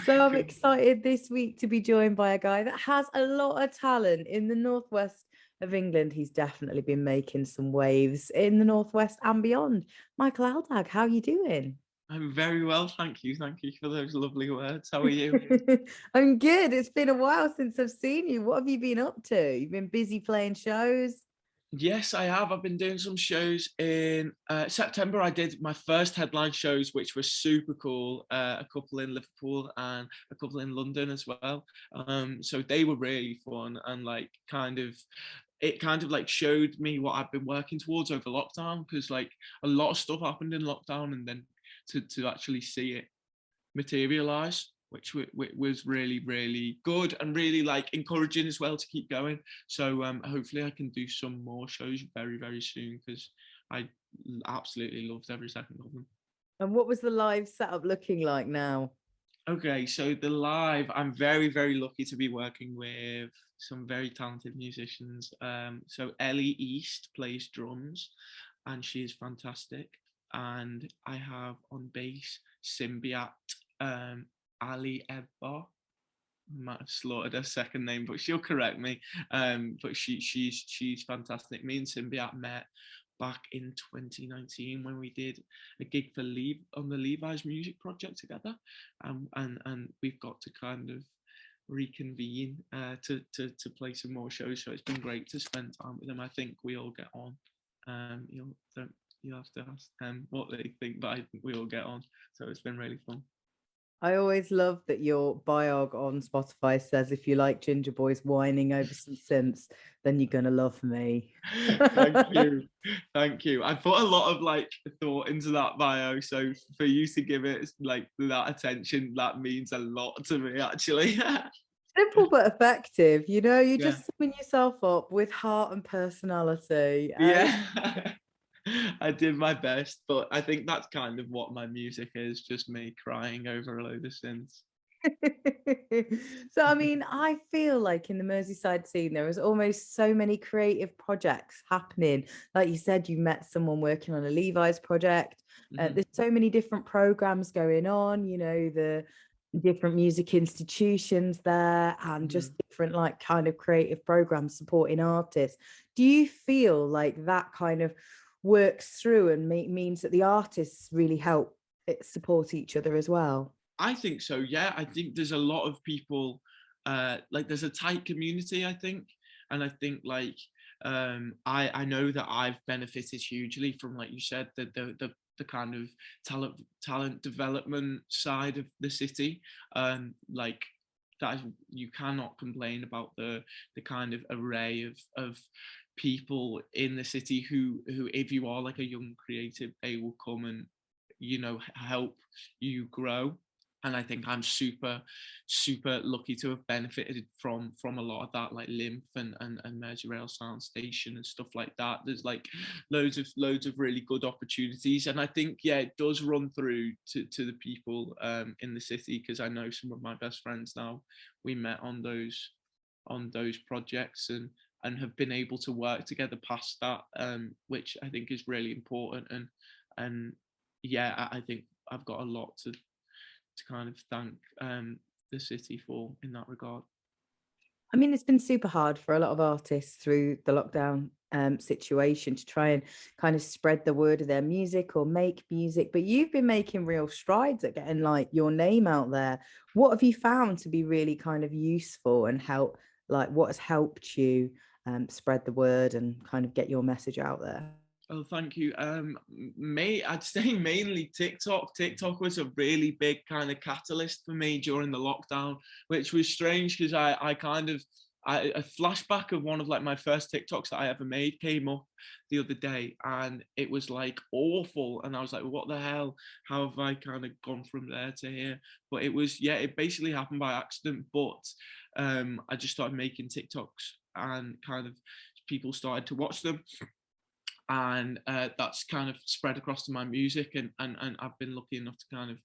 So I'm excited this week to be joined by a guy that has a lot of talent in the northwest of England. He's definitely been making some waves in the northwest and beyond. Michael Aldag, how are you doing? I'm very well, thank you. Thank you for those lovely words. How are you? I'm good. It's been a while since I've seen you. What have you been up to? You've been busy playing shows. Yes, I have. I've been doing some shows in September. I did my first headline shows, which were super cool. A couple in Liverpool and a couple in London as well. So they were really fun and like it kind of like showed me what I've been working towards over lockdown because like a lot of stuff happened in lockdown and then to actually see it materialize, which was really, really good and really like encouraging as well to keep going. So hopefully I can do some more shows very, very soon because I absolutely loved every second of them. And what was the live setup looking like now? Okay, so the live, I'm very, very lucky to be working with some very talented musicians. So Ellie East plays drums and she is fantastic. And I have on bass Symbiat Ali Ebba. Might have slaughtered her second name, but she'll correct me. But she's fantastic. Me and Symbiat met back in 2019 when we did a gig for Leave on the Levi's music project together, and we've got to kind of reconvene to play some more shows. So it's been great to spend time with them. I think we all get on. You'll have to ask them what they think, but I think we all get on. So it's been really fun. I always love that your biog on Spotify says if you like ginger boys whining over some synths, then you're gonna love me. Thank you. Thank you. I put a lot of like thought into that bio. So for you to give it like that attention, that means a lot to me actually. Simple but effective, you're Yeah. just summing yourself up with heart and personality. Yeah. I did my best, but I think that's kind of what my music is, just me crying over a load of synths. So, I mean, I feel like in the Merseyside scene, there is almost so many creative projects happening. Like you said, you met someone working on a Levi's project. Mhm. There's so many different programs going on, the different music institutions there, and just Mhm. different, like, kind of creative programs supporting artists. Do you feel like that kind of works through and means that the artists really help support each other as well? I think so. Yeah, I think there's a lot of people. Like there's a tight community. I think, and I think like I know that I've benefited hugely from like you said the kind of talent development side of the city. Like that is, you cannot complain about the kind of array of people in the city who if you are like a young creative they will come and help you grow. And I think I'm super lucky to have benefited from a lot of that, like Lymph and Merseyrail Sound Station and stuff like that. There's like loads of really good opportunities, and I think yeah, it does run through to the people in the city because I know some of my best friends now. We met on those projects and have been able to work together past that, which I think is really important. And yeah, I think I've got a lot to kind of thank the city for in that regard. I mean, it's been super hard for a lot of artists through the lockdown situation to try and kind of spread the word of their music or make music, but you've been making real strides at getting like your name out there. What have you found to be really kind of useful and help, like what has helped you spread the word and kind of get your message out there? Oh, thank you. I'd say mainly TikTok. TikTok was a really big kind of catalyst for me during the lockdown, which was strange because I kind of a flashback of one of like my first TikToks that I ever made came up the other day, and it was like awful, and I was like, what the hell? How have I kind of gone from there to here? But it was yeah, it basically happened by accident. But I just started making TikToks, and kind of people started to watch them and that's kind of spread across to my music and I've been lucky enough to kind of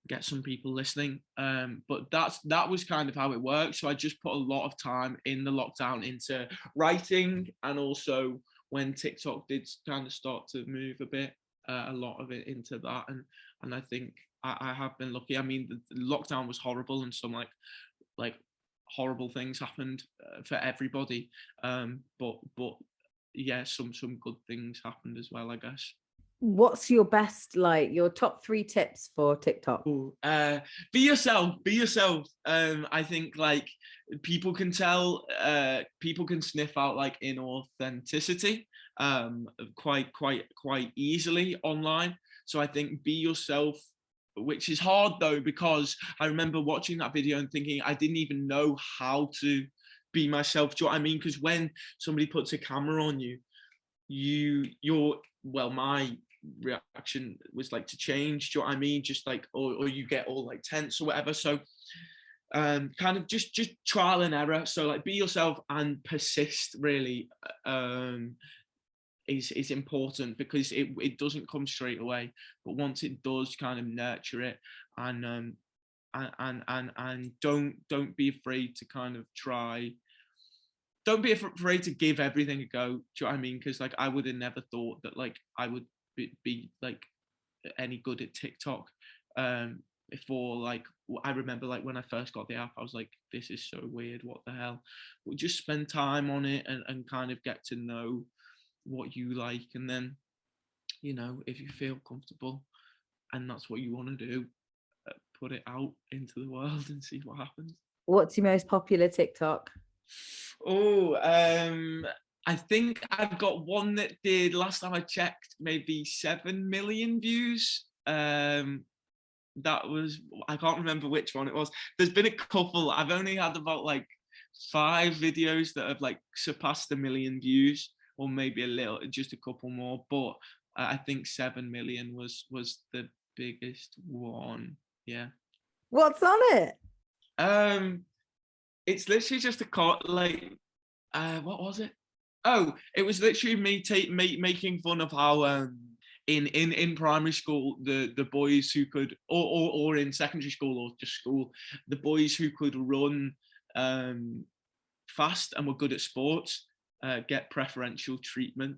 get some people listening, but that was kind of how it worked. So I just put a lot of time in the lockdown into writing, and also when TikTok did kind of start to move a bit, a lot of it into that, and I think I have been lucky. I mean, the lockdown was horrible, and some like horrible things happened for everybody. But yeah, some good things happened as well, I guess. What's your best, like your top 3 tips for TikTok? Ooh, be yourself. Be yourself. I think like people can tell, people can sniff out like inauthenticity quite easily online. So I think be yourself, which is hard though, because I remember watching that video and thinking I didn't even know how to be myself. Do you know what I mean? Because when somebody puts a camera on you, you're well, my reaction was like to change. Do you know what I mean? Just like, or you get all like tense or whatever. So kind of just trial and error. So like be yourself and persist really is important, because it doesn't come straight away, but once it does, kind of nurture it, and and don't be afraid to kind of try. Don't be afraid to give everything a go. Do you know what I mean? Because like I would have never thought that like I would be like any good at TikTok. Before, like I remember like when I first got the app, I was like, this is so weird. What the hell? We'll just spend time on it and kind of get to know what you like, and then if you feel comfortable and that's what you want to do, put it out into the world and see what happens. What's your most popular TikTok? Oh, I think I've got one that did, last time I checked, maybe 7 million views. That was, I can't remember which one it was. There's been a couple. I've only had about like 5 videos that have like surpassed 1 million views, or maybe a little, just a couple more. But I think 7 million was the biggest one. Yeah. What's on it? Um, it's literally just a like what was it? Oh, it was literally me making fun of how in primary school the boys who could, or in secondary school or just school, the boys who could run fast and were good at sports get preferential treatment.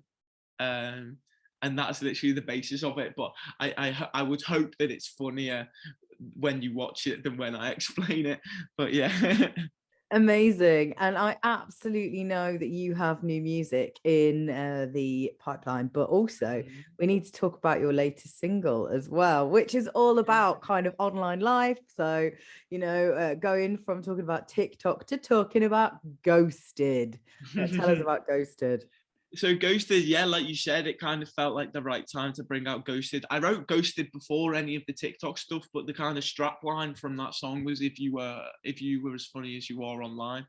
Um, and that's literally the basis of it. But I would hope that it's funnier when you watch it than when I explain it. But yeah. Amazing. And I absolutely know that you have new music in the pipeline, but also we need to talk about your latest single as well, which is all about kind of online life. So, going from talking about TikTok to talking about Ghosted. Tell us about Ghosted. So Ghosted, yeah, like you said, it kind of felt like the right time to bring out Ghosted. I wrote Ghosted before any of the TikTok stuff, but the kind of strap line from that song was, if you were as funny as you are online,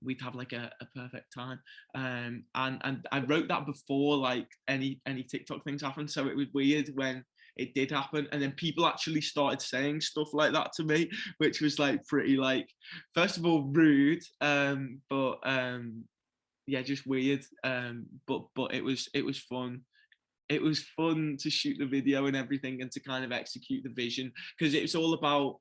we'd have like a perfect time. And I wrote that before like any TikTok things happened, so it was weird when it did happen, and then people actually started saying stuff like that to me, which was like pretty, like, first of all rude, but yeah, just weird. But it was fun. It was fun to shoot the video and everything, and to kind of execute the vision, because it's all about,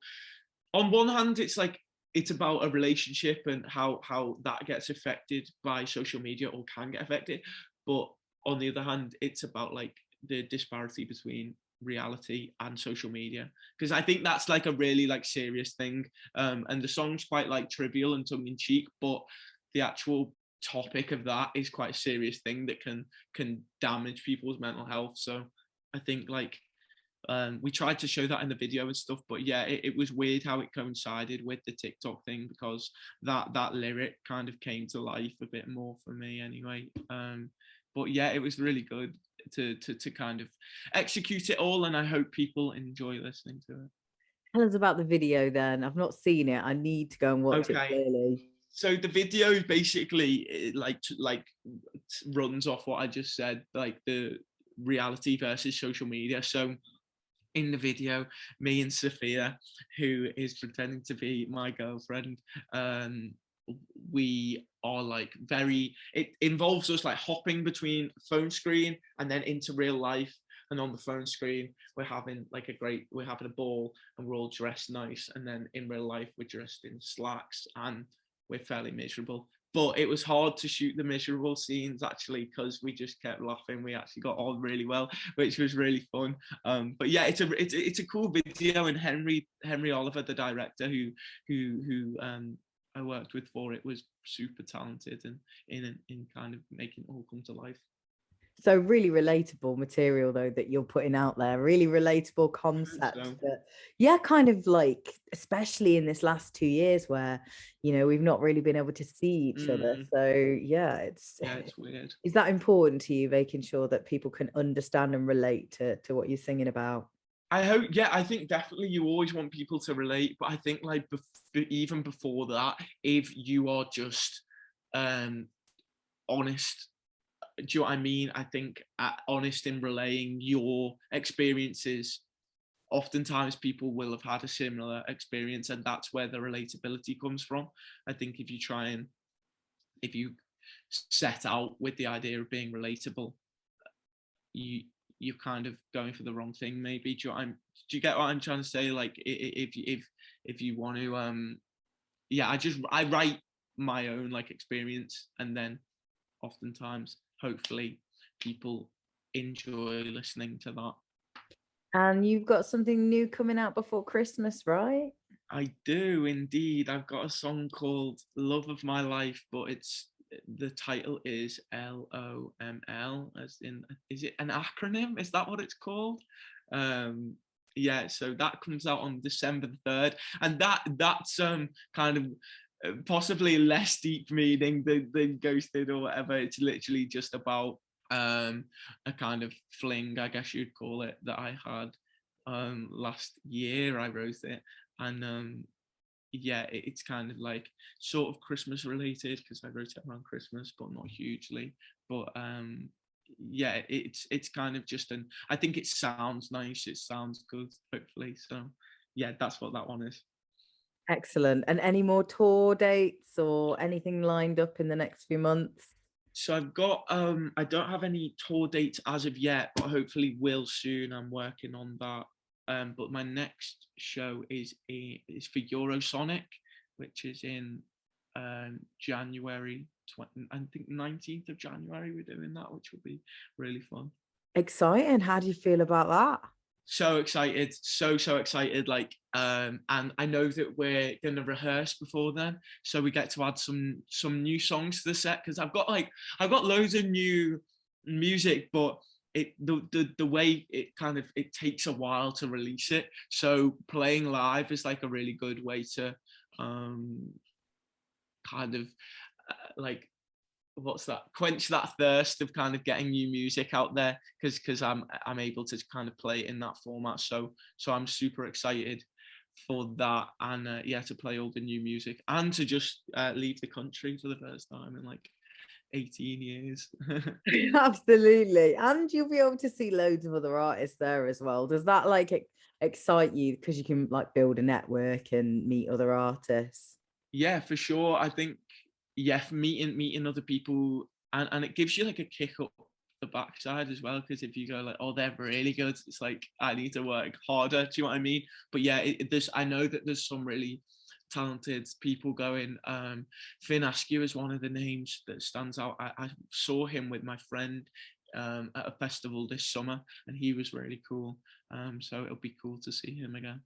on one hand, it's like it's about a relationship and how that gets affected by social media, or can get affected. But on the other hand, it's about like the disparity between reality and social media, because I think that's like a really like serious thing. And the song's quite like trivial and tongue-in-cheek, but the actual topic of that is quite a serious thing that can damage people's mental health. So I think like we tried to show that in the video and stuff, but yeah, it was weird how it coincided with the TikTok thing, because that lyric kind of came to life a bit more for me anyway. But yeah, it was really good to kind of execute it all, and I hope people enjoy listening to it. Tell us about the video then. I've not seen it. I need to go and watch it Okay. clearly. So the video basically like runs off what I just said, like the reality versus social media. So in the video, me and Sophia, who is pretending to be my girlfriend, we are like it involves us like hopping between phone screen and then into real life. And on the phone screen, we're having a ball, and we're all dressed nice. And then in real life, we're dressed in slacks and we're fairly miserable. but it was hard to shoot the miserable scenes actually because we just kept laughing. We actually got on really well, which was really fun. But yeah, it's a cool video, and Henry Oliver, the director who I worked with for it, was super talented and in kind of making it all come to life. So really relatable material though that you're putting out there, really relatable concepts So that, yeah, kind of like, especially in this last 2 years where, we've not really been able to see each other. So yeah, yeah, it's weird. is that important to you, making sure that people can understand and relate to what you're singing about? I hope, yeah, I think definitely you always want people to relate, but I think like even before that, if you are just honest, do you know what I mean? I think honest in relaying your experiences, oftentimes people will have had a similar experience, and that's where the relatability comes from. I think if you set out with the idea of being relatable, you you're kind of going for the wrong thing maybe. Do you get what I'm trying to say? Like if you want to yeah, I write my own like experience, and then oftentimes hopefully people enjoy listening to that. And you've got something new coming out before Christmas, right? I do indeed. I've got a song called Love of My Life, but the title is LOML, as in, is it an acronym? Is that what it's called? Um, yeah, so that comes out on December the 3rd, and that's kind of possibly less deep meaning than Ghosted or whatever. It's literally just about a kind of fling, I guess you'd call it, that I had last year. I wrote it, and yeah, it's kind of like sort of Christmas related because I wrote it around Christmas, but not hugely. But yeah, it's kind of just I think it sounds nice. It sounds good, hopefully. So yeah, that's what that one is. Excellent. And any more tour dates or anything lined up in the next few months? So I've got I don't have any tour dates as of yet, but hopefully will soon. I'm working on that. But my next show is for Eurosonic, which is in January 20, I think 19th of January we're doing that, which will be really fun. Exciting. How do you feel about that? So excited, so excited. Like and I know that we're gonna rehearse before then, so we get to add some new songs to the set, because I've got loads of new music, but the way it takes a while to release it, so playing live is like a really good way to um kind of like, what's that, quench that thirst of kind of getting new music out there, because I'm able to kind of play it in that format. So I'm super excited for that, and yeah, to play all the new music and to just leave the country for the first time in like 18 years. Absolutely. And you'll be able to see loads of other artists there as well. Does that like excite you because you can like build a network and meet other artists? Yeah, for sure. I think, yeah, meeting other people, and it gives you like a kick up the backside as well, because if you go like, oh, they're really good, it's like I need to work harder. Do you know what I mean? But yeah, there's, I know that there's some really talented people going. Finn Askew is one of the names that stands out. I saw him with my friend at a festival this summer, and he was really cool. So it'll be cool to see him again.